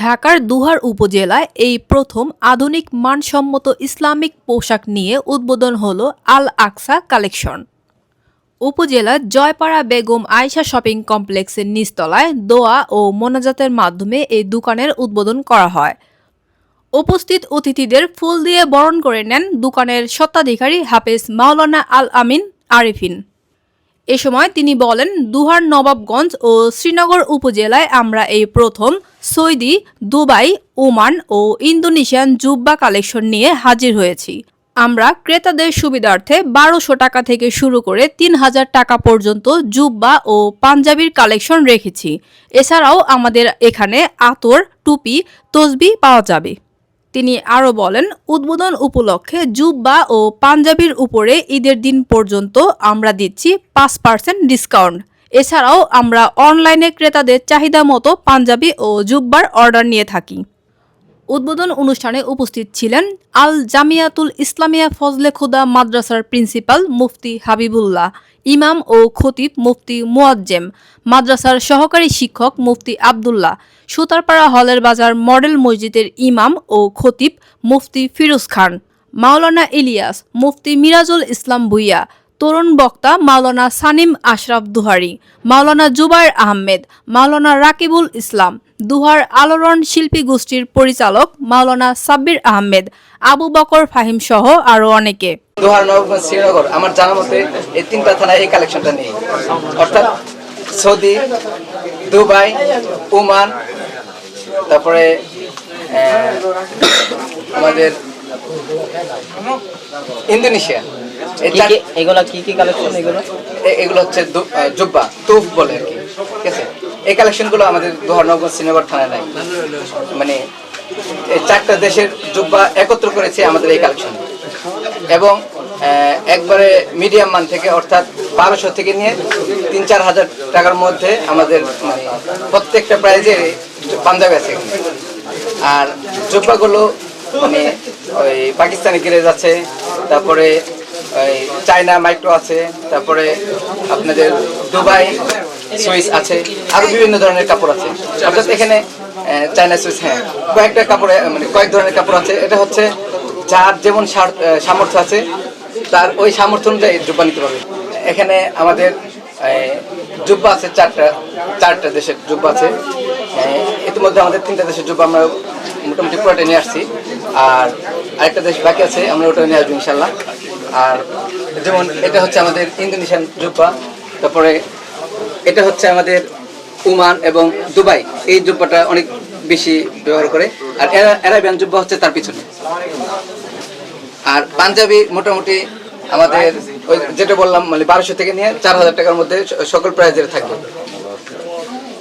ঢাকার দুহার উপজেলায় এই প্রথম আধুনিক মানসম্মত ইসলামিক পোশাক নিয়ে উদ্বোধন হলো আল আকসা কালেকশন। উপজেলার জয়পাড়া বেগম আয়েশা শপিং কমপ্লেক্সের নিচতলায় দোয়া ও মোনাজাতের মাধ্যমে এই দোকানের উদ্বোধন করা হয়। উপস্থিত অতিথিদের ফুল দিয়ে বরণ করে নেন দোকানের স্বত্বাধিকারী হাফেজ মাওলানা আল আমিন আরিফিন। এ সময় তিনি বলেন, দুহার নবাবগঞ্জ ও শ্রীনগর উপজেলায় আমরা এই প্রথম সৌদি, দুবাই, ওমান ও ইন্দোনেশিয়ান জুব্বা কালেকশন নিয়ে হাজির হয়েছি। আমরা ক্রেতাদের সুবিধার্থে 1200 টাকা থেকে শুরু করে 3000 টাকা পর্যন্ত জুব্বা ও পাঞ্জাবির কালেকশন রেখেছি। এছাড়াও আমাদের এখানে আতর, টুপি, তসবি পাওয়া যাবে। তিনি আরও বলেন, উদ্বোধন উপলক্ষে জুব্বা ও পাঞ্জাবির উপরে ঈদের দিন পর্যন্ত আমরা দিচ্ছি 5% ডিসকাউন্ট। এছাড়াও আমরা অনলাইনে ক্রেতাদের চাহিদা মতো পাঞ্জাবি ও জুব্বার অর্ডার নিয়ে থাকি। উদ্বোধন অনুষ্ঠানে উপস্থিত ছিলেন আল জামিয়াতুল ইসলামিয়া ফজলে খুদা মাদ্রাসার প্রিন্সিপাল মুফতি হাবিবুল্লাহ, ইমাম ও খতিব মুফতি মুয়াজ্জেম, মাদ্রাসার সহকারী শিক্ষক মুফতি আবদুল্লাহ, সুতারপাড়া হলের বাজার মডেল মসজিদের ইমাম ও খতিব মুফতি ফিরোজ খান, মাওলানা ইলিয়াস, মুফতি মিরাজুল ইসলাম ভুইয়া, তরুণ বক্তা মাওলানা সানিম আশরাফ দুহারি, মাওলানা জুবায়ের আহমেদ, মাওলানা রাকিবুল ইসলাম, দুহার আলোড়ন শিল্পী গোষ্ঠীর পরিচালক মাওলানা সাব্বির আহমেদ, আবু বকর ফাহিম সহ আরও অনেকে। দুহার, নবাবগঞ্জ, শ্রীনগর আমার জানা মতে এই তিনটা থানায় এই কালেকশনটা নেই, অর্থাৎ সৌদি, দুবাই, ওমান, তারপরে আমাদের ইন্দোনেশিয়া। এগুলো কি কি কালেকশন? এগুলো হচ্ছে জুব্বা, তুফ বলে আর কি। ঠিক আছে, এই কালেকশনগুলো আমাদের দুহার, নবাবগঞ্জ, শ্রীনগর থানায় নাই। মানে এই চারটা দেশের জুব্বা একত্র করেছে আমাদের এই কালেকশন, এবং একবারে মিডিয়াম মান থেকে, অর্থাৎ 1200 থেকে নিয়ে 3-4 হাজার টাকার মধ্যে আমাদের মানে প্রত্যেকটা প্রাইজে পাঞ্জাবি আছে। আর জুব্বাগুলো মানে ওই পাকিস্তানি গ্লেজ আছে, তারপরে ওই চায়না মাইক্রো আছে, তারপরে আপনাদের দুবাই সুইস আছে, আরো বিভিন্ন ধরনের কাপড় আছে। অর্থাৎ এখানে চায়না সুইস, হ্যাঁ, কয়েকটা কাপড়ে মানে কয়েক ধরনের কাপড় আছে। এটা হচ্ছে যার যেমন সামর্থ্য আছে তার ওই সামর্থ্য অনুযায়ী জুব্বা নিতে পারবে। এখানে আমাদের জুব্বা আছে চারটা দেশের জুব্বা আছে। ইতিমধ্যে আমাদের 3টা দেশের জুব্বা আমরা মোটামুটি পুরোটা নিয়ে আসছি, আর আরেকটা দেশ বাকি আছে, আমরা ওটা নিয়ে আসবো ইনশাল্লাহ। আর যেমন এটা হচ্ছে আমাদের ইন্দোনেশিয়ান জুব্বা, তারপরে এটা হচ্ছে আমাদের ওমান এবং দুবাই, এই জুব্বাটা অনেক বেশি ব্যবহার করে। আর অ্যারাবিয়ান জুব্বা হচ্ছে তার পিছনে। আর পাঞ্জাবি মোটামুটি আমাদের ওই যেটা বললাম মানে 1200 থেকে নিয়ে 4000 টাকার মধ্যে সকল প্রাইজের থাকবে।